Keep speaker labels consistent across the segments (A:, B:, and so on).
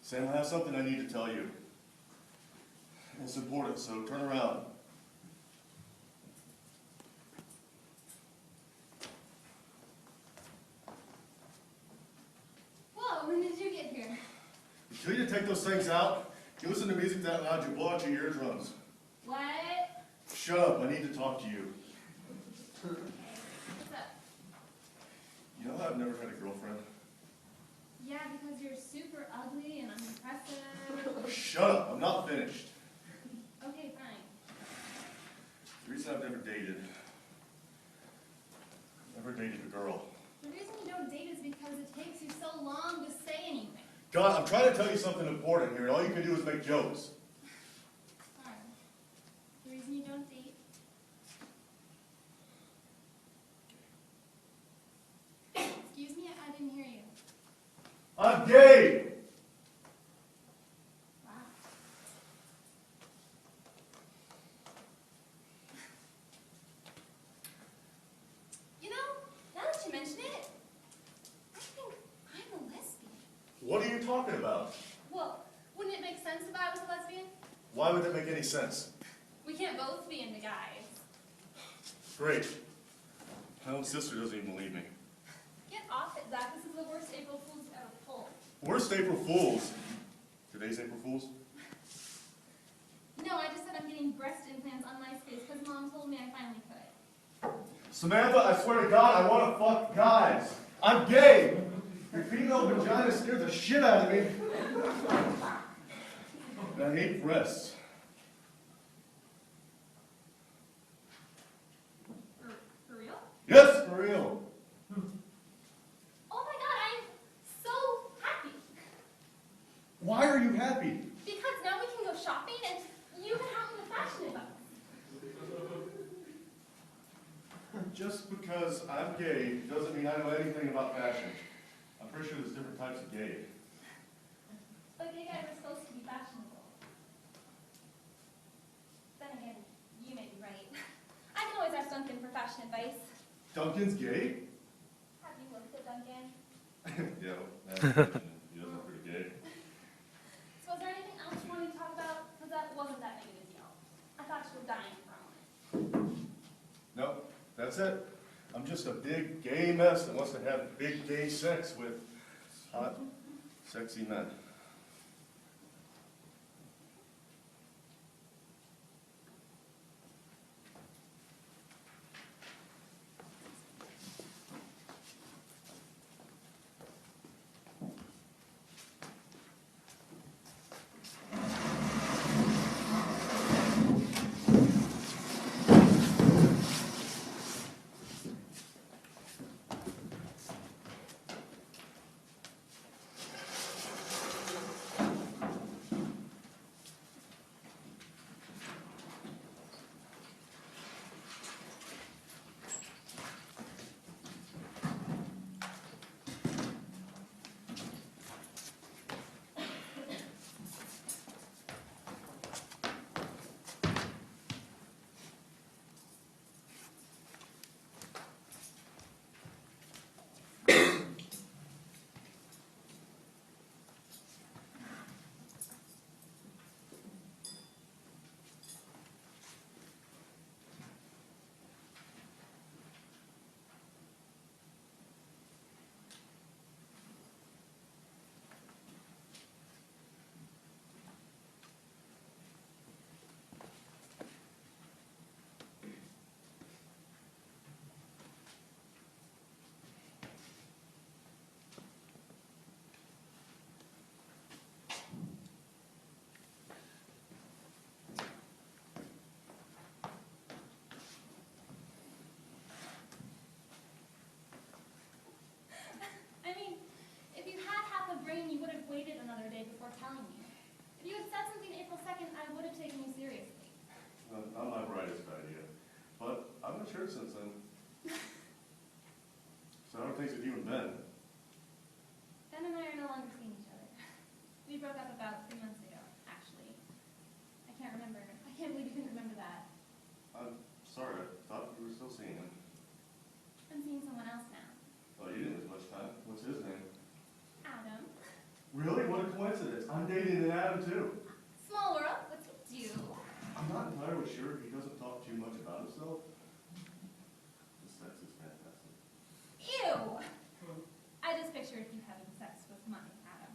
A: Sam, I have something I need to tell you. It's important, so turn around.
B: Whoa, when did you get here?
A: I tell you to take those things out. You listen to music that loud, you blow out your eardrums.
B: What?
A: Shut up, I need to talk to you.
B: What's up?
A: You know how I've never had a girlfriend?
B: Yeah, because you're super ugly and unimpressive.
A: Shut up, I'm not finished.
B: Okay, fine.
A: The reason I've never dated a girl.
B: The reason you don't date is because it takes you so long to say anything.
A: God, I'm trying to tell you something important here, and all you can do is make jokes.
B: Fine. The reason you don't date. Excuse me, I didn't hear you.
A: I'm gay!
B: Wow. You know, now that you mention it, I think I'm a lesbian.
A: What are you talking about?
B: Well, wouldn't it make sense if I was a lesbian?
A: Why would that make any sense?
B: We can't both be into guys.
A: Great. My own sister doesn't even believe me.
B: Get off it, Zach. This is the worst April Fool's you've ever pulled.
A: Worst April Fools. Today's April Fools?
B: No, I just said I'm getting breast implants on MySpace because Mom told me I finally could.
A: Samantha, I swear to God, I want to fuck guys. I'm gay. Your female vagina scares the shit out of me. And I hate breasts.
B: For real?
A: Yes, for real.
B: Oh my God, I'm so happy.
A: Why are you happy?
B: Because now we can go shopping and you can help me with fashion advice.
A: Just because I'm gay doesn't mean I know anything about fashion. I'm pretty sure there's different types of gay.
B: But gay guys are supposed to be fashionable. Then again, you may be right. I can always ask Duncan for fashion advice.
A: Duncan's gay?
B: Have you looked at Duncan?
A: Yeah, that's he does look pretty gay.
B: So is there anything else you wanted to talk about? Because that wasn't that big of a deal. I thought you were dying for a moment.
A: No, that's it. I'm just a big gay mess that wants to have big gay sex with hot, sexy men.
B: You would have waited another day before telling me. If you had said something April 2nd, I would have taken you seriously.
A: Not my brightest idea. But I've matured since then. So how are things with you and Ben?
B: Ben and I are no longer seeing each other. We broke up about 3 months ago, actually. I can't remember. I can't believe you couldn't remember that.
A: I'm sorry, I thought you were still seeing him.
B: I'm seeing someone else now.
A: Oh, you didn't lose much time. What's his name?
B: Adam.
A: Really? What a coincidence. I'm much about himself. The sex is fantastic.
B: Ew! I just pictured you having sex with money, Adam.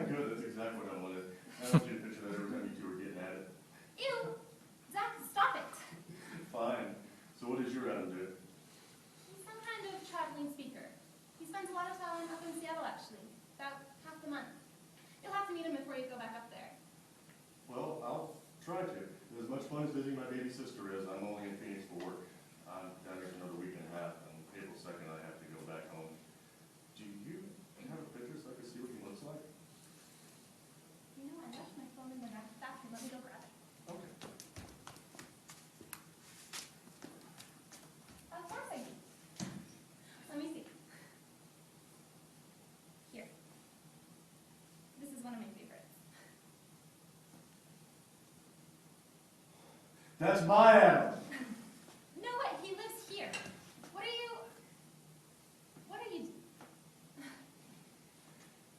A: Good, that's exactly what I wanted. I want you to picture that every time you two are getting at it.
B: Ew! Zach, stop it!
A: Fine. So what does your Adam do?
B: He's some kind of traveling speaker. He spends a lot of time up in Seattle, actually. About half the month. You'll have to meet him before you go back up there.
A: Well, I'll try to. As much fun as visiting my baby sister is, I'm only in Phoenix for work. I'm down here for another week and a half, and April 2nd I have to go back home. Do you have a picture so I can see what he looks like?
B: You know, I left my phone in the bathroom. Let me go grab it.
A: Okay.
B: Of course I do. Let me see. Here. This is one of my favorites.
A: That's my Adam.
B: No way, he lives here. What are you...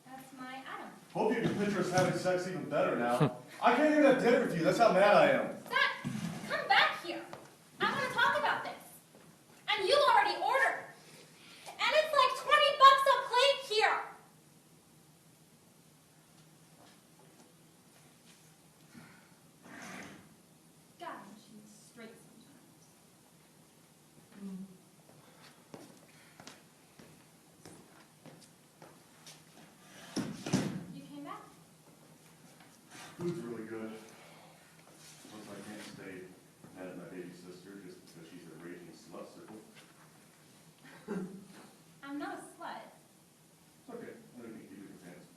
B: That's my Adam.
A: Hope you can picture us having sex even better now. I can't even have dinner with you. That's how mad I am.
B: Zach, come back here. I want to talk about this. And you already ordered. And it's like $20 a plate here. God, she's straight sometimes. You came back?
A: Food's really good. Once I can't stay mad at my baby sister just because she's a raging slut circle.
B: I'm not a slut.
A: It's okay. I know you can keep it in your pants.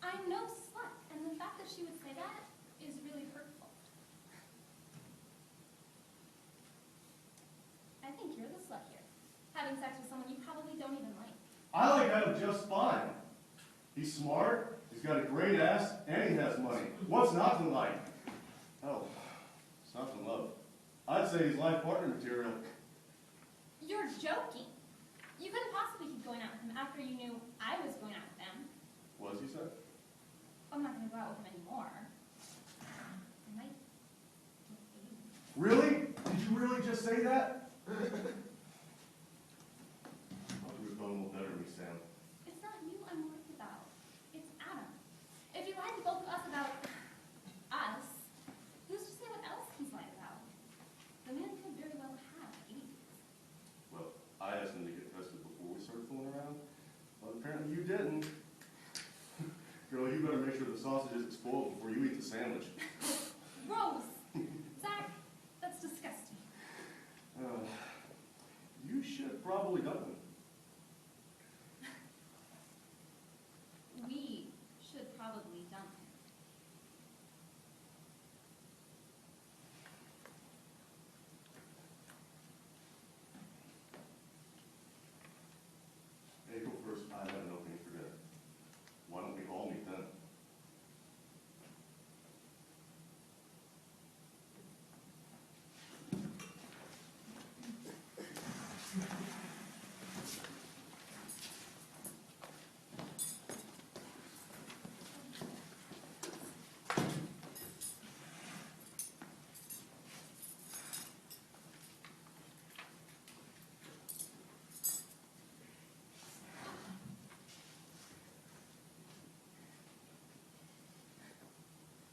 B: I'm no slut. And the fact that she would say that is really hurtful. I think you're the slut here. Having sex with someone you probably don't even like.
A: I like Adam just fine. He's smart, he's got a great ass, and he has money. What's not to like? Oh, it's not to love. I'd say he's life partner material.
B: You're joking. You couldn't possibly keep going out with him after you knew I was going out with them.
A: Was he, sir?
B: I'm not going to go out with him anymore. I might get AIDS.
A: Really? Did you really just say that? I'll do your phone a little better than me, Sam.
B: It's not you I'm worried about. It's Adam. If you lied to both of us about us, who's to say what else he's lied about? The man could very well have AIDS.
A: Well, I asked him to get tested before we started fooling around, but apparently you didn't. Girl, you better make sure the sausage isn't spoiled before you eat the sandwich.
B: Gross! Zach, that's disgusting.
A: You should probably dump him.
B: We should probably dump him.
A: April 1st, I have an opening for dinner. Why don't we all meet then?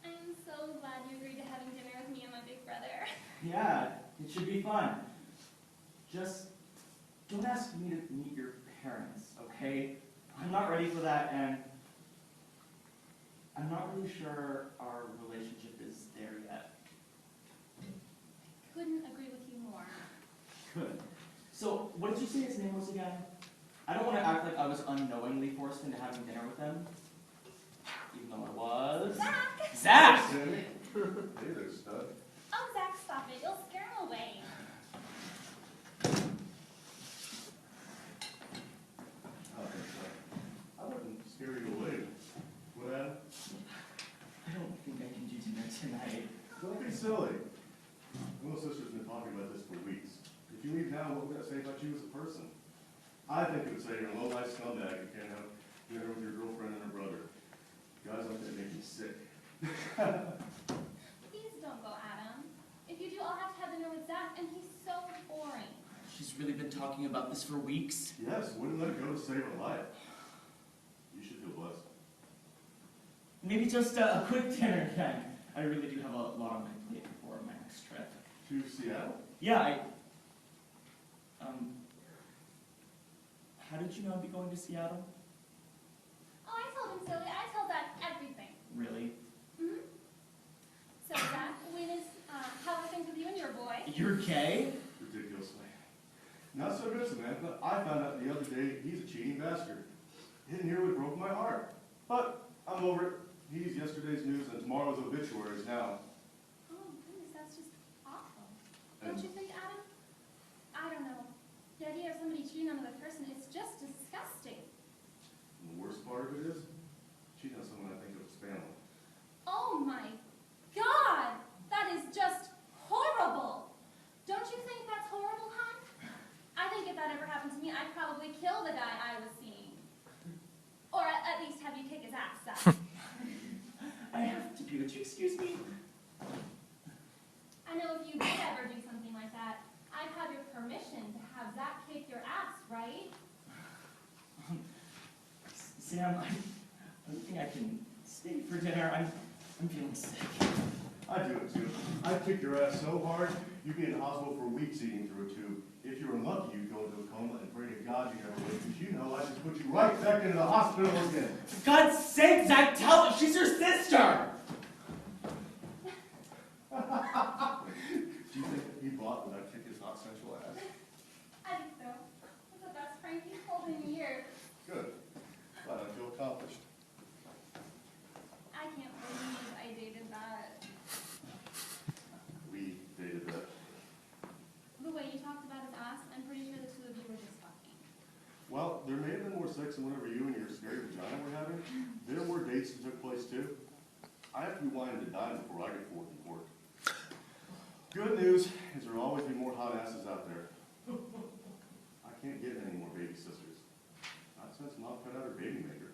B: I'm so glad you agreed to having dinner with me and my big brother.
C: Yeah, it should be fun. Just don't ask me to meet your parents, okay? I'm not ready for that, and I'm not really sure our relationship is there yet.
B: Couldn't agree with you more.
C: Good. So, what did you say his name was again? I don't want to act like I was unknowingly forced into having dinner with him, even though I was.
B: Zach!
C: Zach!
A: Sammy? Hey there, stud.
B: Oh, Zach, stop it. You'll scare him away.
A: I wouldn't scare you away. What, Adam?
C: I don't think I can do dinner tonight.
A: Don't be silly. My little sister's been talking about this for weeks. If you leave now, what would that say about you as a person? I think it would say you're a low-life scumbag who can't have dinner with your girlfriend and her brother. Guys like that make me sick.
B: Please don't go, Adam. If you
C: She's really been talking about this for weeks.
A: Yes, wouldn't let it go to save her life. You should feel blessed.
C: Maybe just a quick dinner then. I really do have a lot on my plate before my next trip.
A: To Seattle?
C: Yeah, how did you know I'd be going to Seattle?
B: Oh, I told him, silly. I told Zach everything.
C: Really?
B: Mm-hmm. So, Zach, how are things with you and your boy?
C: You're gay?
A: Ridiculously. Not so good, Samantha. I found out the other day he's a cheating bastard. It nearly broke my heart. But I'm over it. He's yesterday's news and tomorrow's obituaries now.
B: Oh, goodness, that's just awful. Don't you think, Adam? I don't know. The idea of somebody cheating on another person is just disgusting.
A: And the worst part of it is, cheating on someone I think of as family.
B: Oh my God! That is just horrible! Don't you think that's horrible, hon? I think if that ever happened to me, I'd probably kill the guy I was seeing. Or at least have you kick his ass, Zach.
C: I have to be. Would you excuse me?
B: I know if you did ever do something like that, I'd have your permission to have Zach kick your ass, right?
C: Sam, I don't think I can stay for dinner. I'm feeling sick.
A: I do it too. I'd kick your ass so hard, you'd be in the hospital for weeks eating through a tube. If you were unlucky, you'd go into a coma and pray to God you never would, because you know I just put you right back into the hospital again.
C: For God's sake, Zach, tell her she's your sister!
A: Do you think he bought that I'd kick his hot sensual ass?
B: I think so. That's the best prank he's pulled in years.
A: Good. Glad I feel accomplished.
B: I can't believe I dated that.
A: We dated that.
B: The way you talked about his ass, I'm pretty sure the two of you were just fucking.
A: Well, there may have been more sex than whatever you and your scary vagina were having. There were dates that took place too. I have to be wine to dine before I get forth in court. Good news is there will always be more hot asses out there. I can't get any more baby sisters. Not since Mom cut out her baby maker.